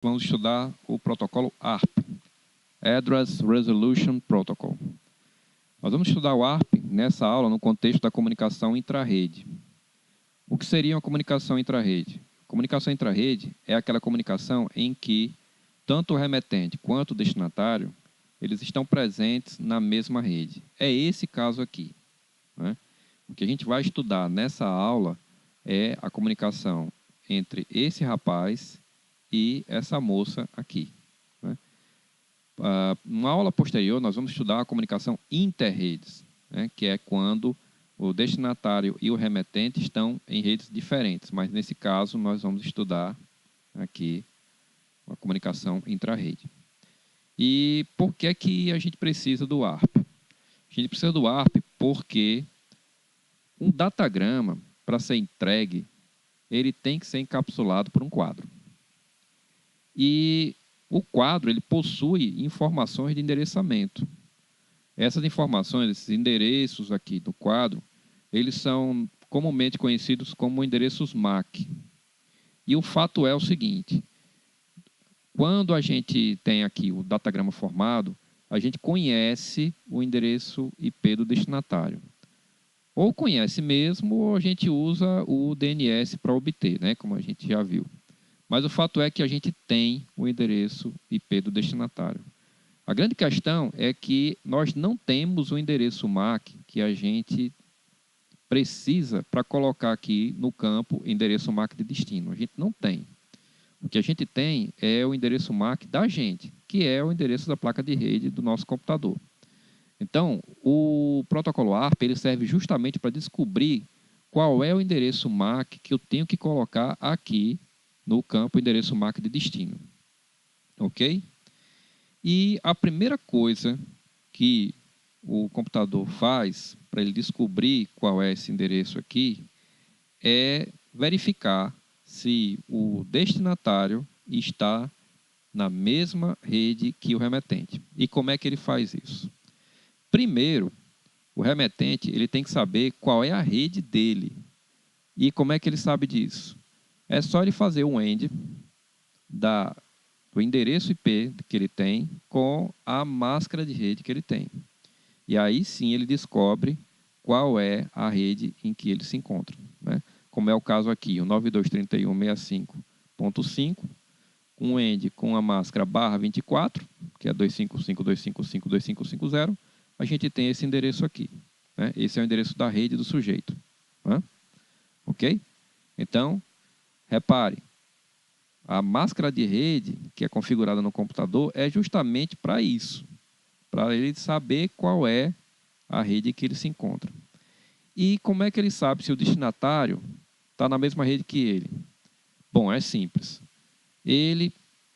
Vamos estudar o protocolo ARP, Address Resolution Protocol. Nós vamos estudar o ARP nessa aula no contexto da comunicação intra-rede. O que seria uma comunicação intra-rede? Comunicação intra-rede é aquela comunicação em que tanto o remetente quanto o destinatário eles estão presentes na mesma rede. É esse caso aqui, né? O que a gente vai estudar nessa aula é a comunicação entre esse rapaz e essa moça aqui, né? Numa aula posterior, nós vamos estudar a comunicação interredes, né? Que é quando o destinatário e o remetente estão em redes diferentes, mas nesse caso nós vamos estudar aqui a comunicação intra-rede. E por que é que a gente precisa do ARP? A gente precisa do ARP porque um datagrama, para ser entregue, ele tem que ser encapsulado por um quadro. E o quadro ele possui informações de endereçamento. Essas informações, esses endereços aqui do quadro, eles são comumente conhecidos como endereços MAC. E o fato é o seguinte: quando a gente tem aqui o datagrama formado, a gente conhece o endereço IP do destinatário. Ou conhece mesmo, ou a gente usa o DNS para obter, né, como a gente já viu. Mas o fato é que a gente tem o endereço IP do destinatário. A grande questão é que nós não temos o endereço MAC que a gente precisa para colocar aqui no campo endereço MAC de destino. A gente não tem. O que a gente tem é o endereço MAC da gente, que é o endereço da placa de rede do nosso computador. Então, o protocolo ARP ele serve justamente para descobrir qual é o endereço MAC que eu tenho que colocar aqui no campo endereço MAC de destino. Ok? E a primeira coisa que o computador faz para ele descobrir qual é esse endereço aqui é verificar se o destinatário está na mesma rede que o remetente. E como é que ele faz isso? Primeiro, o remetente ele tem que saber qual é a rede dele. E como é que ele sabe disso? É só ele fazer um AND do endereço IP que ele tem com a máscara de rede que ele tem. E aí sim ele descobre qual é a rede em que ele se encontra, né? Como é o caso aqui, o 92.31.65.5, um AND com a máscara /24, que é 255.255.255.0, a gente tem esse endereço aqui, né? Esse é o endereço da rede do sujeito, né? Ok? Então, repare, a máscara de rede que é configurada no computador é justamente para isso, para ele saber qual é a rede que ele se encontra. E como é que ele sabe se o destinatário está na mesma rede que ele? Bom, é simples. Ele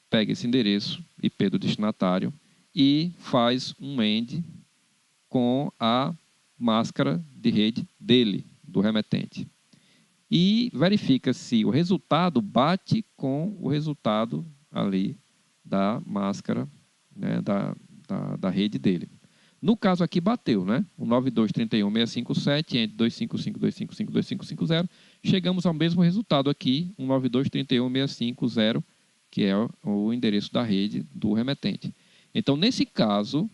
pega esse endereço IP do destinatário e faz um AND com a máscara de rede dele, do remetente. E verifica se o resultado bate com o resultado ali da máscara, né, da rede dele. No caso aqui bateu, né? O 92.31.657 entre 255.255.255.0. Chegamos ao mesmo resultado aqui, um 92.31.650, que é o endereço da rede do remetente. Então, nesse caso,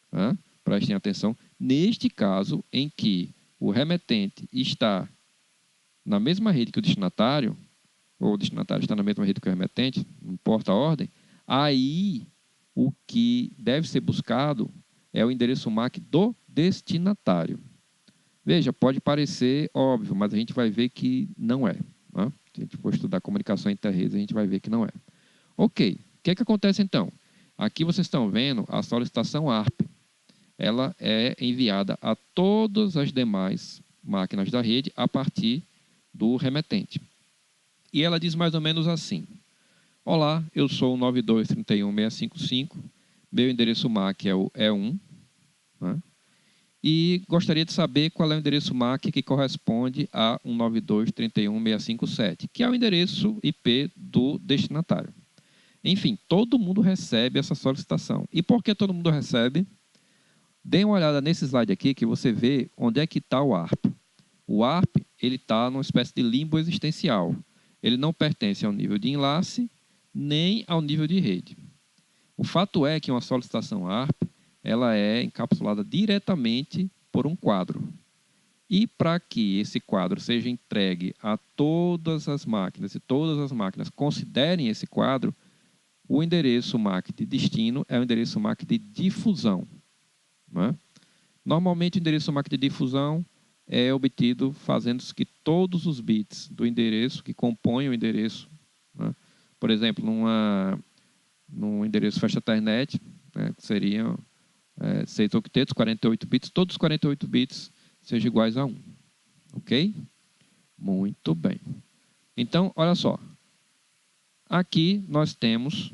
né, prestem atenção, neste caso em que o remetente está na mesma rede que o destinatário, ou o destinatário está na mesma rede que o remetente, não importa a ordem, aí o que deve ser buscado é o endereço MAC do destinatário. Veja, pode parecer óbvio, mas a gente vai ver que não é, né? Se a gente for estudar comunicação inter-redes, a gente vai ver que não é. Ok, o que é que acontece então? Aqui vocês estão vendo a solicitação ARP. Ela é enviada a todas as demais máquinas da rede a partir do remetente. E ela diz mais ou menos assim: olá, eu sou o 92.31.655, meu endereço MAC é o E1, né? E gostaria de saber qual é o endereço MAC que corresponde a 192.31.657, que é o endereço IP do destinatário. Enfim, todo mundo recebe essa solicitação. E por que todo mundo recebe? Dê uma olhada nesse slide aqui que você vê onde é que está o ARP. O ARP está numa espécie de limbo existencial. Ele não pertence ao nível de enlace, nem ao nível de rede. O fato é que uma solicitação ARP ela é encapsulada diretamente por um quadro. E para que esse quadro seja entregue a todas as máquinas e todas as máquinas considerem esse quadro, o endereço MAC de destino é o endereço MAC de difusão. Né? Normalmente, o endereço MAC de difusão é obtido fazendo que todos os bits do endereço que compõem o endereço, né? Por exemplo, num endereço faixa Ethernet, né, que seriam 6 octetos, 48 bits, todos os 48 bits sejam iguais a 1. Ok? Muito bem. Então, olha só. Aqui nós temos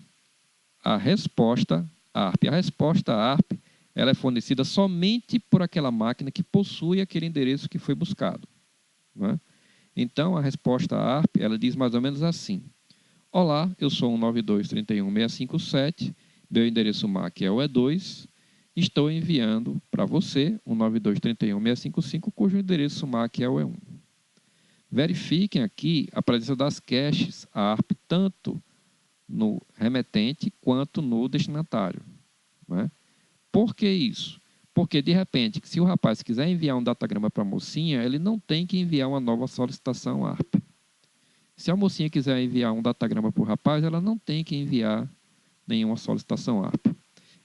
a resposta ARP. A resposta ARP ela é fornecida somente por aquela máquina que possui aquele endereço que foi buscado. Né? Então, a resposta ARP ela diz mais ou menos assim. Olá, eu sou 192.31.657, meu endereço MAC é o E2, estou enviando para você 192.31.655, cujo endereço MAC é o E1. Verifiquem aqui a presença das caches ARP, tanto no remetente quanto no destinatário. Né? Por que isso? Porque, de repente, se o rapaz quiser enviar um datagrama para a mocinha, ele não tem que enviar uma nova solicitação ARP. Se a mocinha quiser enviar um datagrama para o rapaz, ela não tem que enviar nenhuma solicitação ARP.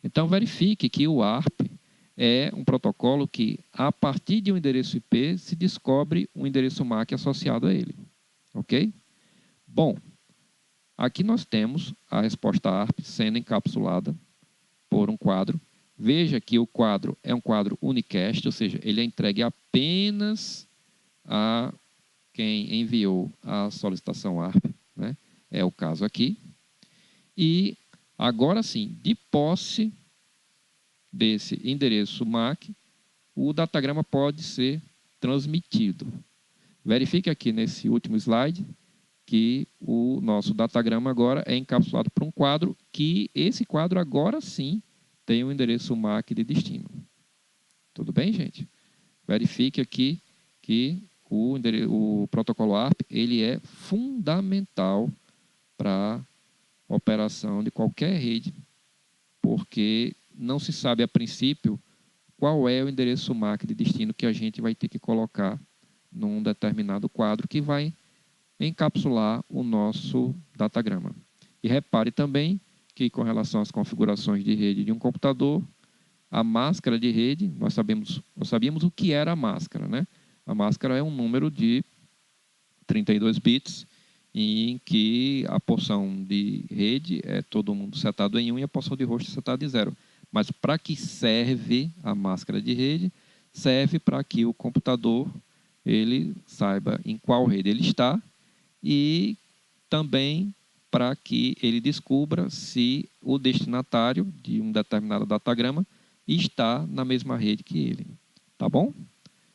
Então, verifique que o ARP é um protocolo que, a partir de um endereço IP, se descobre um endereço MAC associado a ele. Ok? Bom, aqui nós temos a resposta ARP sendo encapsulada por um quadro. Veja que o quadro é um quadro unicast, ou seja, ele é entregue apenas a quem enviou a solicitação ARP, né? É o caso aqui. E agora sim, de posse desse endereço MAC, o datagrama pode ser transmitido. Verifique aqui nesse último slide que o nosso datagrama agora é encapsulado por um quadro, que esse quadro agora sim tem um endereço MAC de destino. Tudo bem, gente? Verifique aqui que o protocolo ARP ele é fundamental para a operação de qualquer rede, porque não se sabe a princípio qual é o endereço MAC de destino que a gente vai ter que colocar num determinado quadro que vai encapsular o nosso datagrama. E repare também que, com relação às configurações de rede de um computador, a máscara de rede, nós sabíamos o que era a máscara, né? A máscara é um número de 32 bits, em que a porção de rede é todo mundo setado em 1 e a porção de host é setada em 0. Mas para que serve a máscara de rede? Serve para que o computador ele saiba em qual rede ele está e também para que ele descubra se o destinatário de um determinado datagrama está na mesma rede que ele. Tá bom?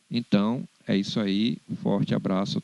Então, é isso aí. Forte abraço.